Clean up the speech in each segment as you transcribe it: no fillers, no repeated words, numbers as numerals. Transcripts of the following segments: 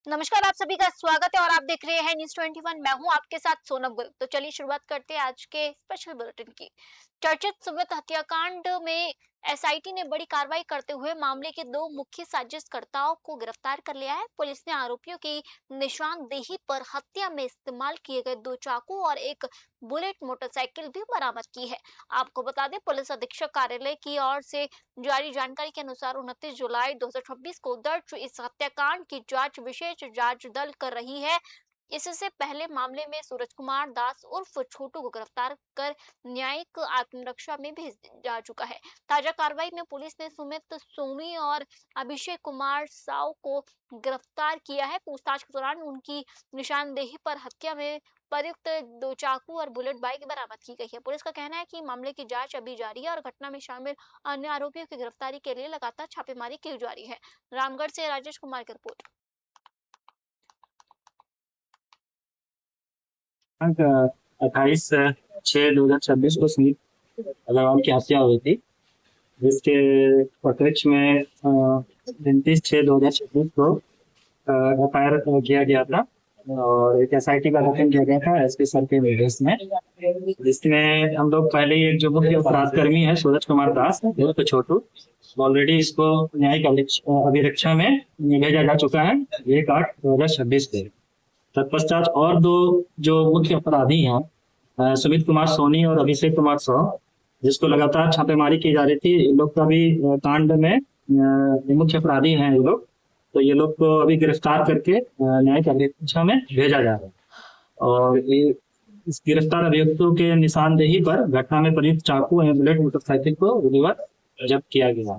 नमस्कार, आप सभी का स्वागत है और आप देख रहे हैं न्यूज़ 21। मैं हूं आपके साथ सोनम गुल। तो चलिए शुरुआत करते हैं आज के स्पेशल बुलेटिन की। चर्चित सुमित हत्याकांड में एसआईटी ने बड़ी कार्रवाई करते हुए मामले के दो मुख्य साजिशकर्ताओं को गिरफ्तार कर लिया है। पुलिस ने आरोपियों की निशानदेही पर हत्या में इस्तेमाल किए गए दो चाकू और एक बुलेट मोटरसाइकिल भी बरामद की है। आपको बता दें, पुलिस अधीक्षक कार्यालय की ओर से जारी जानकारी के अनुसार 29 जुलाई 2026 को दर्ज इस हत्याकांड की जांच विशेष जांच दल कर रही है। इससे पहले मामले में सूरज कुमार दास उर्फ छोटू को गिरफ्तार कर न्यायिक आत्मरक्षा में भेज जा चुका है। ताजा कार्रवाई में पुलिस ने सुमित सोनी और अभिषेक कुमार साव को गिरफ्तार किया है। पूछताछ के दौरान उनकी निशानदेही पर हत्या में प्रयुक्त दो चाकू और बुलेट बाइक बरामद की गई है। पुलिस का कहना है कि मामले की जांच अभी जारी है और घटना में शामिल अन्य आरोपियों की गिरफ्तारी के लिए लगातार छापेमारी की जा रही है। रामगढ़ से राजेश कुमार की रिपोर्ट। दिनांक 28/6/2026 को सुमित अग्रवाल की हत्या हुई थी, जिसके प्रत्यक्ष में 29/6/2026 को एफआईआर किया गया था और एक एसआईटी का गठन किया गया था एसपी सर के निर्देश में, जिसमें हम लोग पहले ही जो मुख्य अपराधकर्मी है सूरज कुमार दास उर्फ छोटू, ऑलरेडी इसको न्यायिक अभिरक्षा में भेजा जा चुका है 1/8/2026 को। तत्पश्चात और दो जो मुख्य अपराधी हैं सुमित कुमार सोनी और अभिषेक कुमार साव, जिसको लगातार छापेमारी की जा रही थी। इन लोग का भी कांड में मुख्य अपराधी हैं ये लोग, तो ये लोग को अभी गिरफ्तार करके न्यायिक अभिरक्षा में भेजा जा रहा है और इस गिरफ्तार अभियुक्तों के निशानदेही पर घटना में प्रयुक्त चाकू एवं बुलेट मोटरसाइकिल को विधिवत जब्त किया गया।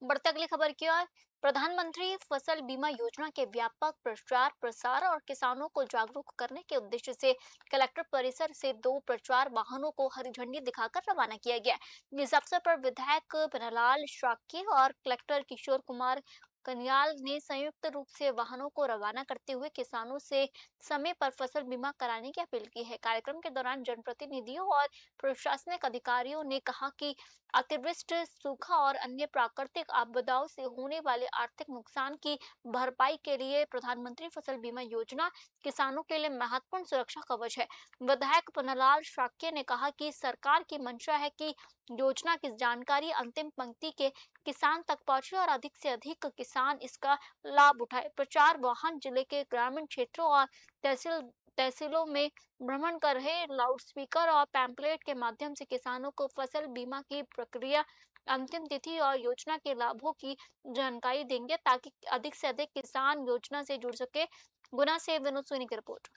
बढ़ते अगली खबर की ओर। प्रधानमंत्री फसल बीमा योजना के व्यापक प्रचार प्रसार और किसानों को जागरूक करने के उद्देश्य से कलेक्टर परिसर से दो प्रचार वाहनों को हरी झंडी दिखाकर रवाना किया गया। इस अवसर पर विधायक पन्नालाल शाक्य और कलेक्टर किशोर कुमार कन्याल ने संयुक्त रूप से वाहनों को रवाना करते हुए किसानों से समय पर फसल बीमा कराने की अपील की है। कार्यक्रम के दौरान जनप्रतिनिधियों और प्रशासनिक अधिकारियों ने कहा कि अतिवृष्टि, सूखा और अन्य प्राकृतिक आपदाओं से होने वाले आर्थिक नुकसान की भरपाई के लिए प्रधानमंत्री फसल बीमा योजना किसानों के लिए महत्वपूर्ण सुरक्षा कवच है। विधायक पन्नालाल शाक्य ने कहा कि सरकार की मंशा है कि योजना की जानकारी अंतिम पंक्ति के किसान तक पहुंचे और अधिक से अधिक किसान इसका लाभ उठाए। प्रचार वाहन जिले के ग्रामीण क्षेत्रों और तहसीलों में भ्रमण कर रहे लाउडस्पीकर और पैम्पलेट के माध्यम से किसानों को फसल बीमा की प्रक्रिया, अंतिम तिथि और योजना के लाभों की जानकारी देंगे ताकि अधिक से अधिक किसान योजना से जुड़ सके। गुना से विनोद सोनी की रिपोर्ट।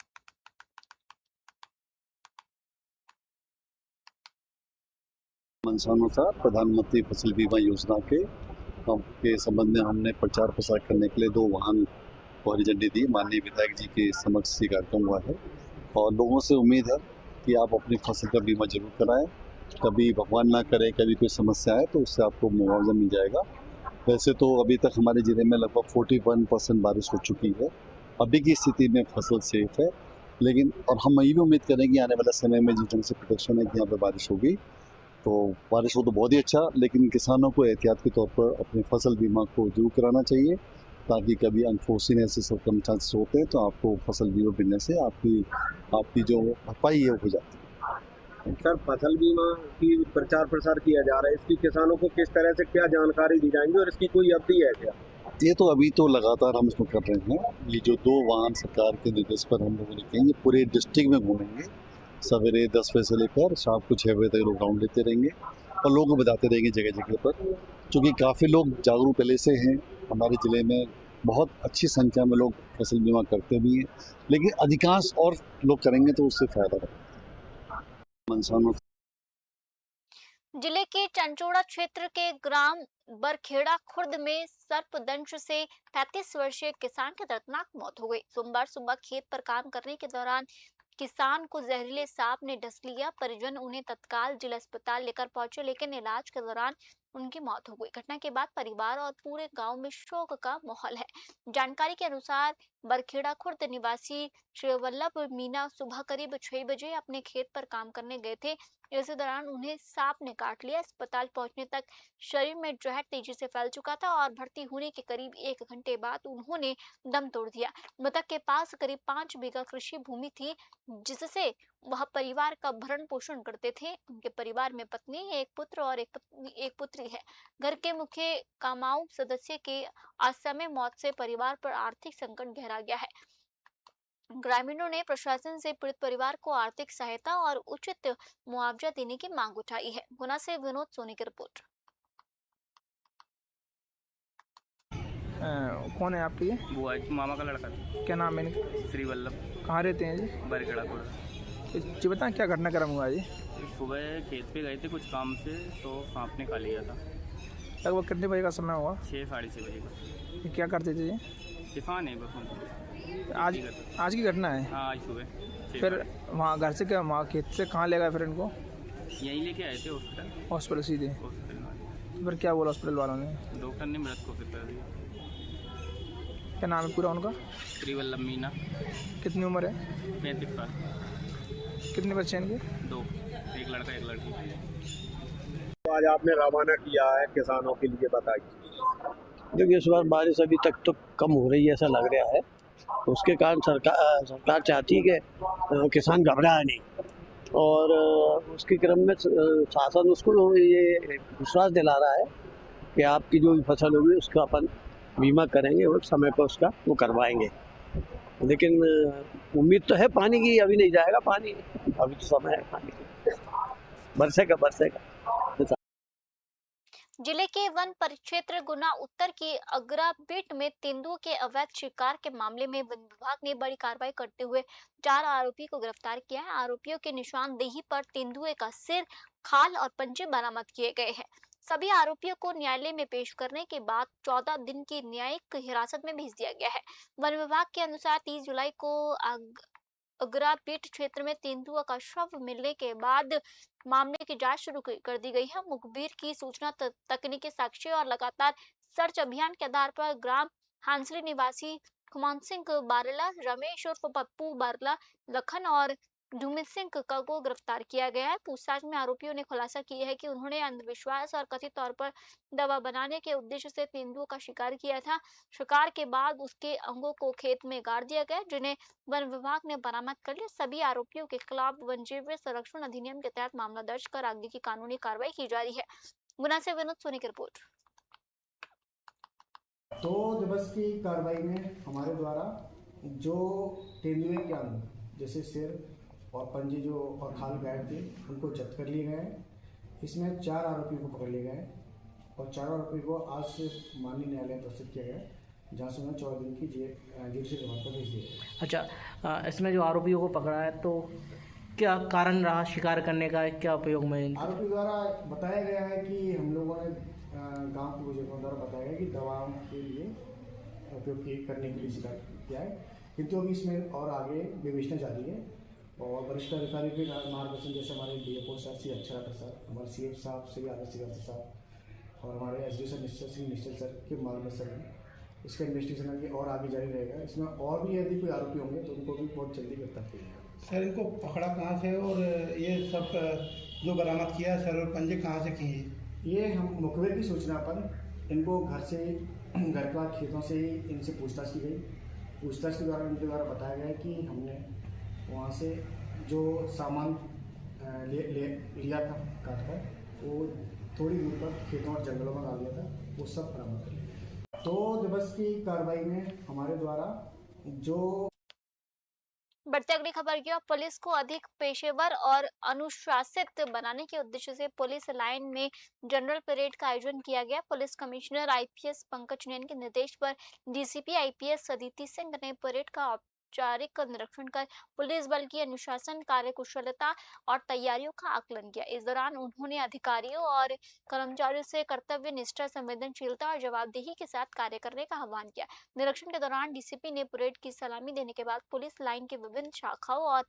मंशानुसार प्रधानमंत्री फसल बीमा योजना के संबंध में हमने प्रचार प्रसार करने के लिए दो वाहन को हरी झंडी दी। माननीय विधायक जी के समक्ष ये कार्यक्रम हुआ है और लोगों से उम्मीद है कि आप अपनी फसल का बीमा जरूर कराएं। कभी भगवान ना करे कभी कोई समस्या है तो उससे आपको मुआवजा मिल जाएगा। वैसे तो अभी तक हमारे ज़िले में लगभग 41% बारिश हो चुकी है। अभी की स्थिति में फसल सेफ है, लेकिन और हम ये भी उम्मीद करें कि आने वाले समय में जिस ढंग से प्रोटेक्शन है कि यहाँ पर बारिश होगी तो बारिश हो तो बहुत ही अच्छा, लेकिन किसानों को एहतियात के तौर पर अपने फसल बीमा को जरूर कराना चाहिए ताकि कभी अनफोर्सिन ऐसे सर्कमस्टांसेस होते हैं तो आपको फसल बीमा मिलने से आपकी जो भरपाई है वो हो जाती है। सर, फसल बीमा की प्रचार प्रसार किया जा रहा है, इसकी किसानों को किस तरह से क्या जानकारी दी जाएंगी और इसकी कोई अवधि है क्या? ये तो अभी तो लगातार हम इसको कर रहे हैं। ये जो दो वाहन सरकार के निर्देश पर हम लोगों ने कहेंगे पूरे डिस्ट्रिक्ट में घूमेंगे। सवेरे 10 बजे से लेकर शाम को 6 बजे तक लोग राउंड लेते रहेंगे और लोगों को बताते रहेंगे जगह जगह पर, क्योंकि काफ़ी लोग जागरूक पहले से हैं। हमारे ज़िले में बहुत अच्छी संख्या में लोग फसल बीमा करते भी हैं, लेकिन अधिकांश और लोग करेंगे तो उससे फायदा रहेगा। मंसानो जिले के चंचोड़ा क्षेत्र के ग्राम बरखेड़ा खुर्द में सर्पदंश से 35 वर्षीय किसान की दर्दनाक मौत हो गई। सोमवार सुबह खेत पर काम करने के दौरान किसान को जहरीले सांप ने डस लिया। परिजन उन्हें तत्काल जिला अस्पताल लेकर पहुंचे, लेकिन इलाज के दौरान उनकी मौत हो गई। घटना के बाद परिवार और पूरे गांव में शोक का माहौल है। जानकारी के अनुसार बरखेड़ा खुर्द निवासी श्री वल्लभ मीना सुबह करीब 6 बजे अपने खेत पर काम करने गए थे। इसी दौरान उन्हें सांप ने काट लिया। अस्पताल पहुंचने तक शरीर में जहर तेजी से फैल चुका था और भर्ती होने के करीब 1 घंटे बाद उन्होंने दम तोड़ दिया। मृतक के पास करीब 5 बीघा कृषि भूमि थी, जिससे वह परिवार का भरण पोषण करते थे। उनके परिवार में पत्नी, एक पुत्र और एक पुत्री है। घर के मुख्य कमाऊ सदस्य के असामयिक मौत से परिवार पर आर्थिक संकट गहरा गया है। ग्रामीणों ने प्रशासन से पीड़ित परिवार को आर्थिक सहायता और उचित मुआवजा देने की मांग उठाई है। गुना से विनोद सोनी की रिपोर्ट। कौन है आपके ये? बुआ जी, मामा का लड़का था। क्या नाम है इनका? श्री वल्लभ। कहाँ रहते हैं जी? बरखेड़ा कोड़ा। जी बताएं क्या घटनाक्रम हुआ जी? सुबह खेत पे गए थे कुछ काम से, तो सांप ने खा लिया था। लगभग कितने बजे का समय हुआ? 6 साढ़े 6 बजे का। ये क्या करते थे जी? किसान है बस हम। आज की घटना है? हाँ, आज सुबह 6 फिर साढ़े। वहाँ घर से क्या, वहाँ खेत से कहाँ ले गए फिर इनको? यहीं लेके आए थे हॉस्पिटल। हॉस्पिटल सीधे? हॉस्पिटल में फिर क्या बोला हॉस्पिटल वालों ने? डॉक्टर ने मृत घोषित कर दिया। क्या नाम है पूरा उनका? श्री वल्लभ मीना। कितनी उम्र है? 35 साल। कितने बच्चे हैं इनके? 2, एक लड़का एक लड़की। तो आज आपने रवाना किया है किसानों के लिए, बताइए। देखिए इस बार बारिश अभी तक तो कम हो रही है ऐसा लग रहा है, उसके कारण सरकार चाहती है कि किसान घबराए नहीं, और उसके क्रम में शासन उसको ये विश्वास दिला रहा है कि आपकी जो भी फसल होगी उसका अपन बीमा करेंगे और समय पर उसका वो करवाएंगे। लेकिन उम्मीद तो है पानी की, अभी नहीं जाएगा पानी, अभी तो समय है पानी का, बरसेगा। जिले के वन परिक्षेत्र गुना उत्तर के अगरा बीट में तेंदुओं के अवैध शिकार के मामले में वन विभाग ने बड़ी कार्रवाई करते हुए 4 आरोपी को गिरफ्तार किया है। आरोपियों के निशानदेही पर तेंदुए का सिर, खाल और पंजे बरामद किए गए हैं। सभी आरोपियों को न्यायालय में पेश करने के बाद 14 दिन की न्यायिक हिरासत में भेज दिया गया है। वन विभाग के अनुसार 30 जुलाई को अगरा बीट क्षेत्र में तेंदुआ का शव मिलने के बाद मामले की जांच शुरू कर दी गई है। मुखबिर की सूचना, तकनीकी साक्ष्य और लगातार सर्च अभियान के आधार पर ग्राम हांसली निवासी खुमान सिंह बारला, रमेश उर्फ पप्पू बारला, लखन और झुमित सिंह को गिरफ्तार किया गया है। पूछताछ में आरोपियों ने खुलासा किया है कि उन्होंने अंधविश्वास और कथित तौर पर दवा बनाने के उद्देश्य से तेंदुओं का शिकार किया था। शिकार के बाद उसके अंगों को खेत में गाड़ दिया गया, जिन्हें वन विभाग ने बरामद कर लिया। सभी आरोपियों के खिलाफ वन्यजीव संरक्षण अधिनियम के तहत मामला दर्ज कर आगे की कानूनी कार्रवाई की जा रही है। गुना से विनोद सोनी की रिपोर्ट। 2 दिवस की कार्रवाई में हमारे द्वारा जो तेंदुए के अंग जैसे सिर और पंजे जो और खाल गायब थे उनको जब्त कर लिए गए हैं। इसमें 4 आरोपियों को पकड़ लिए गए हैं और 4 आरोपियों को आज से माननीय न्यायालय में प्रस्तुत किया गया, जहाँ से उन्हें 14 दिन की जेल से रिमांड पर भेज दिया गया। अच्छा, इसमें जो आरोपियों को पकड़ा है तो क्या कारण रहा शिकार करने का, क्या उपयोग में? आरोपी द्वारा बताया गया है कि हम लोगों ने गांव के बुजुर्गों द्वारा बताया गया कि दवाओं के लिए उपयोग करने के लिए शिकार किया है, किंतु अभी इसमें और आगे विवेचना जारी है और वरिष्ठ अधिकारी के मार्गदर्शन, जैसे हमारे डीएफओ साहब श्री अक्षरा प्रसाद, हमारे सीएम साहब श्री आदर्श श्रीवास्तव साहब और हमारे एसडीओ सर निश्चल सर के मार्गदर्शन में इसका इन्वेस्टिगेशन आगे और आगे जारी रहेगा। इसमें और भी यदि कोई आरोपी होंगे तो उनको भी बहुत जल्दी गिरफ्तार किया जाएगा। सर इनको पकड़ा कहाँ से और ये सब जो बरामद किया सर और पंजे कहाँ से किए? ये हम मुखबिर की सूचना पर इनको घर का खेतों से ही इनसे पूछताछ की गई। पूछताछ के दौरान इनके द्वारा बताया गया कि हमने वहाँ से जो सामान लिया था काट कर, वो थोड़ी दूर पर खेतों और जंगलों में डाल दिया था, वो सब बरामद कर लिया। 2 दिवस की कार्रवाई में हमारे द्वारा जो बढ़ती अगली खबर की ओर। पुलिस को अधिक पेशेवर और अनुशासित बनाने के उद्देश्य से पुलिस लाइन में जनरल परेड का आयोजन किया गया। पुलिस कमिश्नर आईपीएस पंकज नैन के निर्देश पर डीसीपी आईपीएस अदिति सिंह ने परेड का औपचारिक निरीक्षण कर पुलिस बल की अनुशासन, कार्यकुशलता और तैयारियों का आकलन किया। इस दौरान उन्होंने अधिकारियों और कर्मचारियों से कर्तव्य निष्ठा, संवेदनशीलता और जवाबदेही के साथ कार्य करने का आह्वान किया। निरीक्षण के दौरान डीसीपी ने परेड की सलामी देने के बाद पुलिस लाइन के विभिन्न शाखाओं और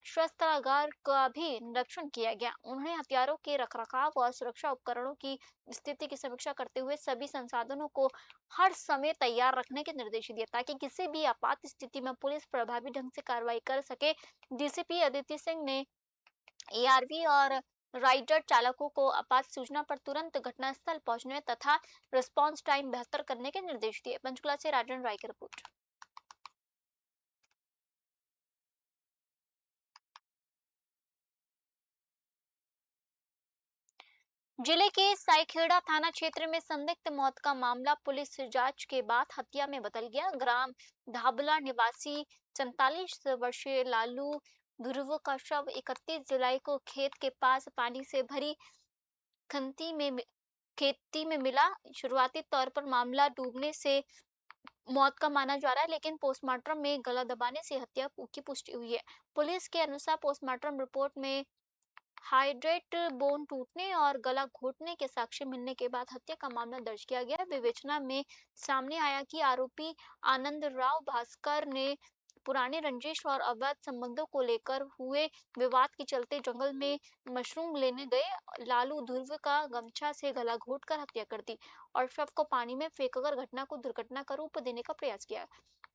शस्त्रागार का भी निरीक्षण किया गया। उन्होंने हथियारों के रखरखाव और सुरक्षा उपकरणों की स्थिति की समीक्षा करते हुए सभी संसाधनों को हर समय तैयार रखने के निर्देश दिए ताकि किसी भी आपात स्थिति में पुलिस प्रभावी ढंग से कार्रवाई कर सके। डीसीपी अदिति सिंह ने एआरवी और राइडर चालकों को आपात सूचना पर तुरंत घटनास्थल पहुंचने तथा रिस्पांस टाइम बेहतर करने के निर्देश दिए। पंचकुला से राजन राय की रिपोर्ट। जिले के साईखेड़ा थाना क्षेत्र में संदिग्ध मौत का मामला पुलिस जांच के बाद हत्या में बदल गया। ग्राम धाबला निवासी 44 वर्षीय लालू ध्रुव का शव 31 जुलाई को खेत के पास पानी से भरी खेती में मिला। शुरुआती तौर पर मामला डूबने से मौत का माना जा रहा है, लेकिन पोस्टमार्टम में गला दबाने से हत्या की पुष्टि हुई है। पुलिस के अनुसार पोस्टमार्टम रिपोर्ट में हाइड्रेट बोन टूटने और गला घोटने के साक्ष्य मिलने के बाद हत्या का मामला दर्ज किया गया। विवेचना में सामने आया कि आरोपी आनंद राव भास्कर ने पुराने रंजिश और अवैध संबंधों को लेकर हुए विवाद के चलते जंगल में मशरूम लेने गए लालू ध्रुव का गमछा से गला घोटकर हत्या कर दी और शव को पानी में फेंककर घटना को दुर्घटना का रूप देने का प्रयास किया।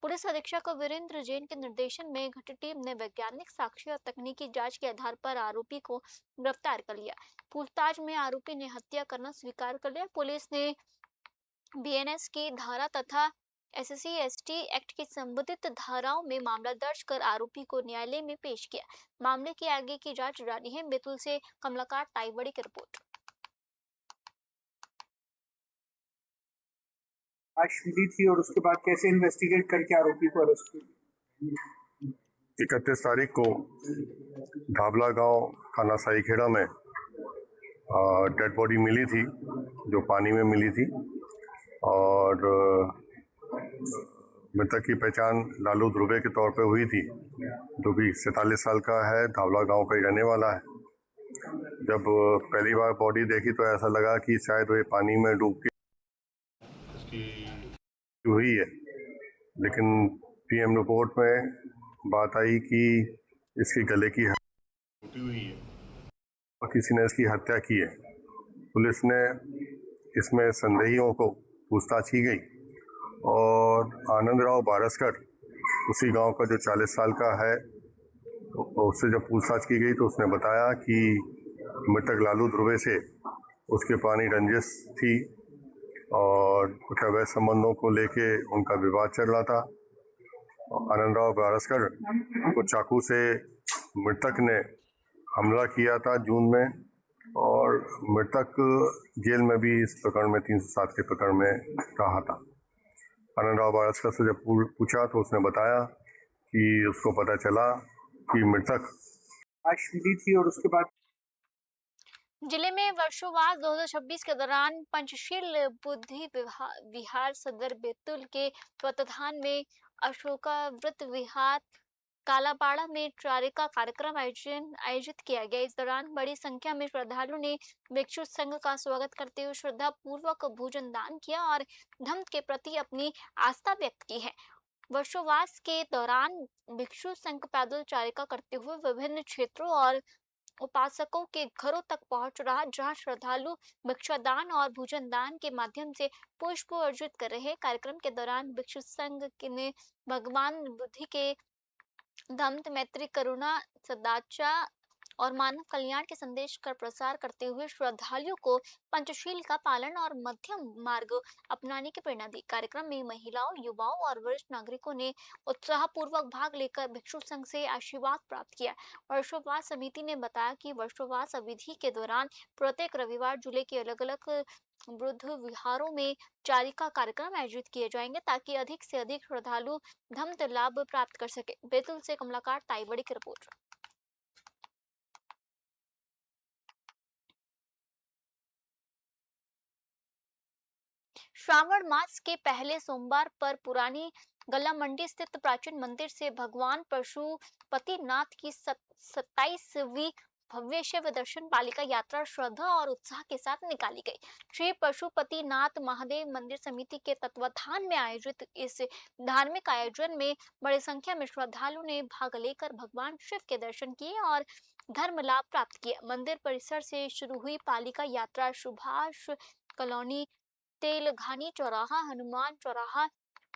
पुलिस अधीक्षक वीरेंद्र जैन के निर्देशन में गठित टीम ने वैज्ञानिक साक्ष्य और तकनीकी जांच के आधार पर आरोपी को गिरफ्तार कर लिया। पूछताछ में आरोपी ने हत्या करना स्वीकार कर लिया। पुलिस ने बीएनएस की धारा तथा एससी एसटी एक्ट की संबंधित धाराओं में मामला दर्ज कर आरोपी को न्यायालय में पेश किया। मामले की आगे की जांच जारी है। बैतूल से कमलाकांत ताईबड़ी की रिपोर्ट। आज मिली थी और उसके बाद कैसे इन्वेस्टिगेट करके आरोपी को अरेस्ट किया? 31 तारीख को धाबला गांव थाना साईखेड़ा में डेड बॉडी मिली थी, जो पानी में मिली थी, और मृतक की पहचान लालू ध्रुवे के तौर पे हुई थी, जो कि 47 साल का है, धाबला गांव का ही रहने वाला है। जब पहली बार बॉडी देखी तो ऐसा लगा कि शायद वे पानी में डूब के हुई है, लेकिन पीएम रिपोर्ट में बात आई कि इसके गले की टूटी हुई है और किसी ने इसकी हत्या की है। पुलिस ने इसमें संदेहियों को पूछताछ की गई और आनंद राव बारसकर, उसी गांव का जो 40 साल का है, तो उससे जब पूछताछ की गई तो उसने बताया कि मृतक लालू ध्रुवे से उसके पुरानी रंजिश थी और कुछ अवैध संबंधों को लेके उनका विवाद चल रहा था। आनंद राव बारसकर को चाकू से मृतक ने हमला किया था जून में, और मृतक जेल में भी इस प्रकरण में 307 के प्रकरण में रहा था। आनंद राव बारसकर से जब पूछा तो उसने बताया कि उसको पता चला कि मृतक आज मिली थी और उसके बाद जिले में वर्षोवास 2026 के दौरान पंचशील बुद्धि विहार सदर बैतूल के तत्वाधान में अशोकावृत विहार कालाबाड़ा में चारिका कार्यक्रम आयोजित किया गया। इस दौरान बड़ी संख्या में श्रद्धालुओं ने भिक्षु संघ का स्वागत करते हुए श्रद्धा पूर्वक भोजन दान किया और धर्म के प्रति अपनी आस्था व्यक्त की है। वर्षोवास के दौरान भिक्षु संघ पैदल चारिका करते हुए विभिन्न क्षेत्रों और उपासकों के घरों तक पहुंच रहा, जहां श्रद्धालु भिक्षादान और भोजन दान के माध्यम से पुष्प अर्जित कर रहे। कार्यक्रम के दौरान भिक्षु संघ ने भगवान बुद्ध के धम्म मैत्री करुणा सदाचार और मानव कल्याण के संदेश का प्रसार करते हुए श्रद्धालुओं को पंचशील का पालन और मध्यम मार्ग अपनाने की प्रेरणा दी। कार्यक्रम में महिलाओं, युवाओं और वरिष्ठ नागरिकों ने उत्साहपूर्वक भाग लेकर भिक्षु संघ से आशीर्वाद प्राप्त किया। वर्षोवास समिति ने बताया कि वर्षोवास अवधि के दौरान प्रत्येक रविवार जिले के अलग अलग बुद्ध विहारों में चारिका कार्यक्रम आयोजित किए जाएंगे ताकि अधिक से अधिक श्रद्धालु धम्म लाभ प्राप्त कर सके। बैतूल से कमलाकांत ताईबड़ी की रिपोर्ट। श्रावण मास के पहले सोमवार पर पुरानी गला मंडी स्थित प्राचीन मंदिर से भगवान पशुपतिनाथ की 27वीं भव्य शिव दर्शन पालिका यात्रा श्रद्धा और उत्साह के साथ निकाली गई। श्री पशुपतिनाथ महादेव मंदिर समिति के तत्वाधान में आयोजित इस धार्मिक आयोजन में बड़ी संख्या में श्रद्धालुओं ने भाग लेकर भगवान शिव के दर्शन किए और धर्म लाभ प्राप्त किया। मंदिर परिसर से शुरू हुई पालिका यात्रा सुभाष कॉलोनी, तेलघानी चौराहा, हनुमान चौराहा,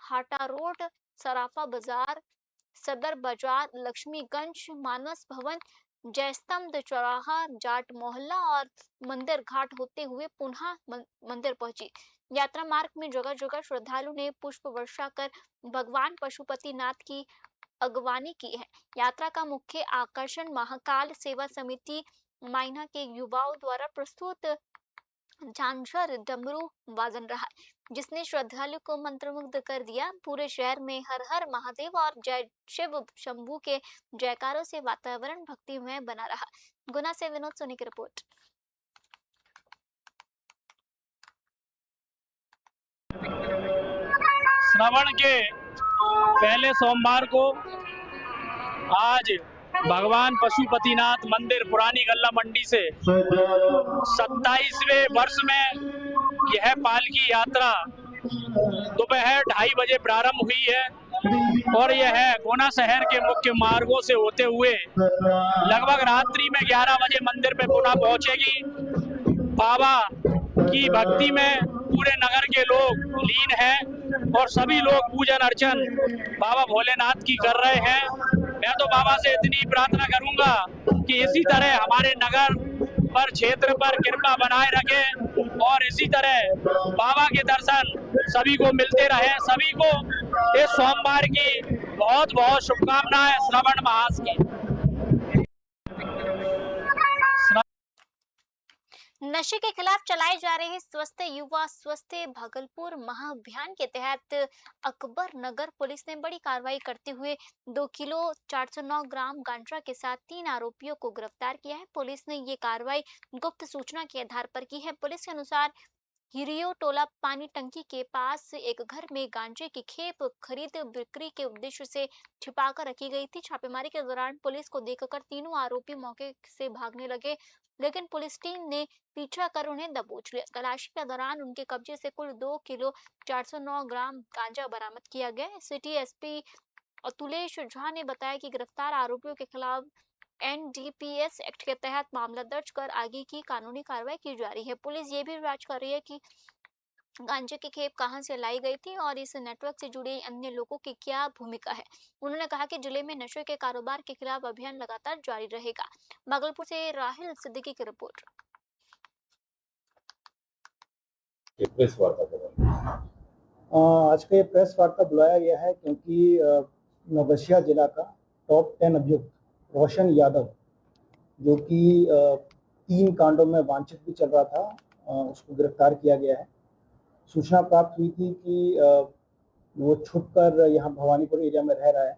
हाटा रोड, सराफा बाजार, सदर बाजार, लक्ष्मीगंज, मानस भवन, जयस्तंभ चौराहा, जाट मोहल्ला और मंदिर घाट होते हुए पुनः मंदिर पहुंची। यात्रा मार्ग में जगह जगह श्रद्धालु ने पुष्प वर्षा कर भगवान पशुपतिनाथ की अगवानी की है। यात्रा का मुख्य आकर्षण महाकाल सेवा समिति मायना के युवाओं द्वारा प्रस्तुत झांझर डमरू वादन रहा, जिसने श्रद्धालु को मंत्रमुग्ध कर दिया। पूरे शहर में हर हर महादेव और जय शिव शंभू के जयकारों से वातावरण भक्तिमय बना रहा। गुना से विनोद सोनी की रिपोर्ट। श्रावण के पहले सोमवार को आज भगवान पशुपतिनाथ मंदिर पुरानी गल्ला मंडी से 27वें वर्ष में यह पालकी यात्रा दोपहर 2:30 बजे प्रारंभ हुई है और यह गुना शहर के मुख्य मार्गों से होते हुए लगभग रात्रि में 11 बजे मंदिर पे पुनः पहुंचेगी। बाबा की भक्ति में पूरे नगर के लोग लीन हैं और सभी लोग पूजन अर्चन बाबा भोलेनाथ की कर रहे हैं। मैं तो बाबा से इतनी प्रार्थना करूंगा कि इसी तरह हमारे नगर पर, क्षेत्र पर कृपा बनाए रखे और इसी तरह बाबा के दर्शन सभी को मिलते रहे। सभी को इस सोमवार की बहुत बहुत शुभकामनाएं श्रावण मास की। नशे के खिलाफ चलाए जा रहे स्वस्थ युवा स्वस्थ भागलपुर महाअभियान के तहत अकबर नगर पुलिस ने बड़ी कार्रवाई करते हुए 2 किलो 409 ग्राम गांजा के साथ 3 आरोपियों को गिरफ्तार किया है। पुलिस ने ये कार्रवाई गुप्त सूचना के आधार पर की है। पुलिस के अनुसार हिरियो टोला पानी टंकी के पास एक घर में गांजे की खेप खरीद बिक्री के उद्देश्य से छिपाकर रखी गई थी। छापेमारी के दौरान पुलिस को देखकर तीनों आरोपी मौके से भागने लगे, लेकिन पुलिस टीम ने पीछा कर उन्हें दबोच लिया। तलाशी के दौरान उनके कब्जे से कुल 2 किलो 409 ग्राम गांजा बरामद किया गया। सिटी एसपी अतुलेश झा ने बताया कि गिरफ्तार आरोपियों के खिलाफ NDPS एक्ट के तहत मामला दर्ज कर आगे की कानूनी कार्रवाई की जा रही है। पुलिस ये भी जांच कर रही है कि गांजे की खेप कहां से लाई गई थी और इस नेटवर्क से जुड़े अन्य लोगों की क्या भूमिका है। उन्होंने कहा कि जिले में नशे के कारोबार के खिलाफ अभियान लगातार जारी रहेगा। भागलपुर से राहिल सिद्दीकी की रिपोर्ट। आज का ये प्रेस वार्ता बुलाया गया है क्योंकि नवगछिया जिला का टॉप 10 अभियुक्त रोशन यादव, जो कि 3 कांडों में वांछित भी चल रहा था, उसको गिरफ्तार किया गया है। सूचना प्राप्त हुई थी कि वो छुपकर यहाँ भवानीपुर एरिया में रह रहा है।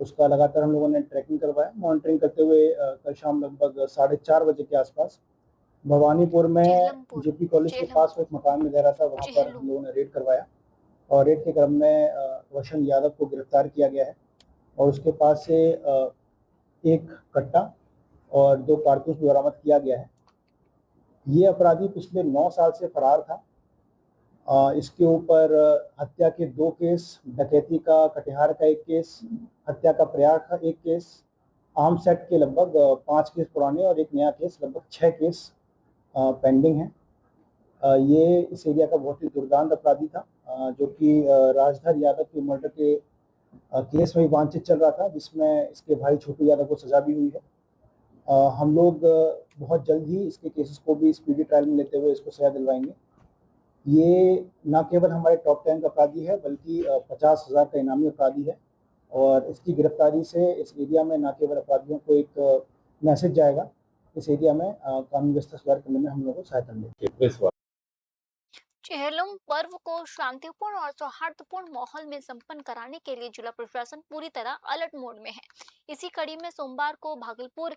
उसका लगातार हम लोगों ने ट्रैकिंग करवाया। मॉनिटरिंग करते हुए कल शाम लगभग 4:30 बजे के आसपास भवानीपुर में जेपी कॉलेज के पास एक मकान में रह रहा था, वहाँ पर हम लोगों ने रेड करवाया और रेड के क्रम में रोशन यादव को गिरफ्तार किया गया है और उसके पास से 1 कट्टा और 2 कारतूस बरामद किया गया है। ये अपराधी पिछले 9 साल से फरार था। इसके ऊपर हत्या के 2 केस, डकैती का कटिहार का 1 केस, हत्या का प्रयास का 1 केस, आर्म्स एक्ट के लगभग 5 केस पुराने और 1 नया केस, लगभग 6 केस पेंडिंग है। ये इस एरिया का बहुत ही दुर्दांत अपराधी था, जो कि राजधर यादव के मर्डर के केस में वांछित चल रहा था, जिसमें इसके भाई छोटू यादव को सजा भी हुई है। हम लोग बहुत जल्द ही इसके केसेस को भी स्पीडी ट्रायल में लेते हुए इसको सजा दिलवाएंगे। ये न केवल हमारे टॉप 10 का अपराधी है, बल्कि 50,000 का इनामी अपराधी है और इसकी गिरफ्तारी से इस एरिया में न केवल अपराधियों को एक मैसेज जाएगा, इस एरिया में कानून व्यवस्था सुधार करने में हम लोगों को सहायता मिलेगी। चेहलम पर्व को शांतिपूर्ण और सौहार्दपूर्ण माहौल में संपन्न कराने के लिए जिला प्रशासन पूरी तरह अलर्ट मोड में है। इसी कड़ी में सोमवार को भागलपुर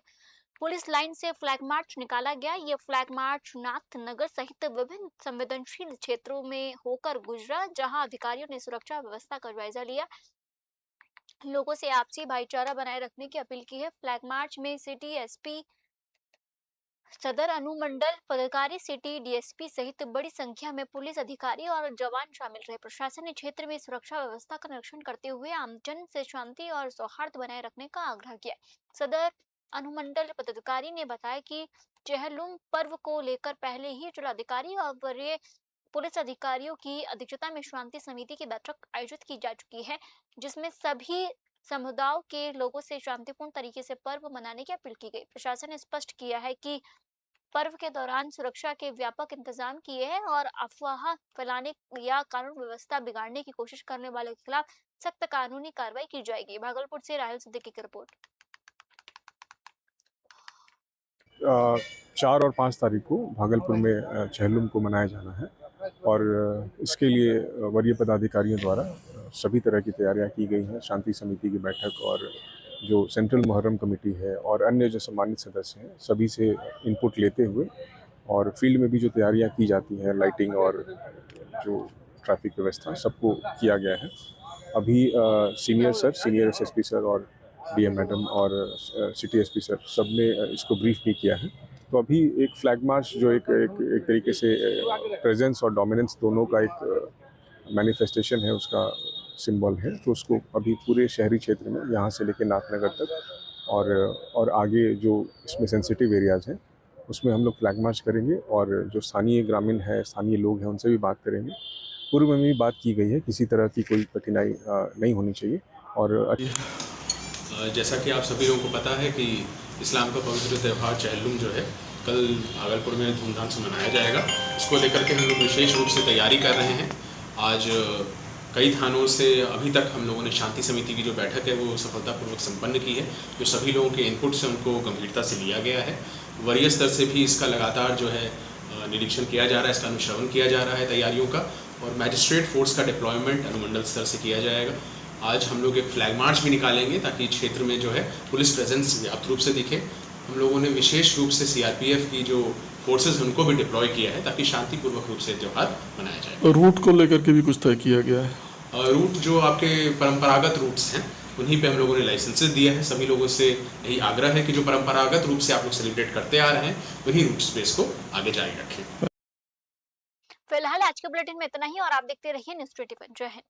पुलिस लाइन से फ्लैग मार्च निकाला गया। ये फ्लैग मार्च नाथ नगर सहित विभिन्न संवेदनशील क्षेत्रों में होकर गुजरा, जहां अधिकारियों ने सुरक्षा व्यवस्था का जायजा लिया, लोगों से आपसी भाईचारा बनाए रखने की अपील की है। फ्लैग मार्च में सिटी एसपी सदर अनुमंडल पदाधिकारी, सिटी डीएसपी सहित बड़ी संख्या में पुलिस अधिकारी और जवान शामिल रहे। प्रशासन ने क्षेत्र में सुरक्षा व्यवस्था का निरीक्षण करते हुए आमजन से शांति और सौहार्द बनाए रखने का आग्रह किया। सदर अनुमंडल पदाधिकारी ने बताया कि चेहलुम पर्व को लेकर पहले ही जिलाधिकारी और वरीय पुलिस अधिकारियों की अध्यक्षता में शांति समिति की बैठक आयोजित की जा चुकी है, जिसमें सभी समुदायों के लोगों से शांतिपूर्ण तरीके से पर्व मनाने की अपील की गई। प्रशासन ने स्पष्ट किया है कि पर्व के दौरान सुरक्षा के व्यापक इंतजाम किए हैं और अफवाह फैलाने या कानून व्यवस्था बिगाड़ने की कोशिश करने वालों के खिलाफ सख्त कानूनी कार्रवाई की जाएगी। भागलपुर से राहुल सिद्दीकी की रिपोर्ट। 4 और 5 तारीख को भागलपुर में चेहलुम को मनाया जाना है और इसके लिए वरीय पदाधिकारियों द्वारा सभी तरह की तैयारियां की गई हैं। शांति समिति की बैठक और जो सेंट्रल मुहर्रम कमेटी है और अन्य जो सम्मानित सदस्य हैं सभी से इनपुट लेते हुए और फील्ड में भी जो तैयारियां की जाती हैं, लाइटिंग और जो ट्रैफिक व्यवस्था, सबको किया गया है। अभी सीनियर एसएसपी सर और डीएम मैडम और सिटी एसपी सर सब ने इसको ब्रीफ भी किया है। तो अभी एक फ्लैग मार्च जो एक तरीके से प्रेजेंस और डोमिनेंस दोनों का एक मैनिफेस्टेशन है, उसका सिंबल है, तो उसको अभी पूरे शहरी क्षेत्र में यहाँ से लेकर नाथनगर तक और आगे जो इसमें सेंसिटिव एरियाज़ हैं उसमें हम लोग फ्लैग मार्च करेंगे और जो स्थानीय ग्रामीण है, स्थानीय लोग हैं, उनसे भी बात करेंगे। पूर्व में भी बात की गई है, किसी तरह की कोई कठिनाई नहीं होनी चाहिए। और जैसा कि आप सभी लोगों को पता है कि इस्लाम का पवित्र त्यौहार चेहलुम जो है कल भागलपुर में धूमधाम से मनाया जाएगा। इसको लेकर के हम लोग विशेष रूप से तैयारी कर रहे हैं। आज कई थानों से अभी तक हम लोगों ने शांति समिति की जो बैठक है वो सफलतापूर्वक संपन्न की है। जो सभी लोगों के इनपुट से उनको गंभीरता से लिया गया है। वरीय स्तर से भी इसका लगातार जो है निरीक्षण किया जा रहा है, इसका अनुश्रवण किया जा रहा है तैयारियों का, और मैजिस्ट्रेट फोर्स का डिप्लॉयमेंट अनुमंडल स्तर से किया जाएगा। आज हम लोग एक फ्लैग मार्च भी निकालेंगे ताकि क्षेत्र में जो है पुलिस प्रेजेंस व्यापक रूप से दिखे। हम लोगों ने विशेष रूप से सीआरपीएफ की जो फोर्सेस उनको भी डिप्लॉय किया है ताकि शांतिपूर्वक रूप से त्यौहार मनाया जाए। रूट को लेकर के भी कुछ तय किया गया है? रूट जो आपके परंपरागत रूट्स हैं उन्हीं पे हम लोगों ने लाइसेंसेस दिए हैं। सभी लोगों से यही आग्रह है कि जो परंपरागत रूप से आप लोग सेलिब्रेट करते आ रहे हैं उन्हीं रूट स्पेस को आगे जारी रखें। फिलहाल आज के बुलेटिन में इतना ही और आप देखते रहिए न्यूज़ 21। जय हिंद।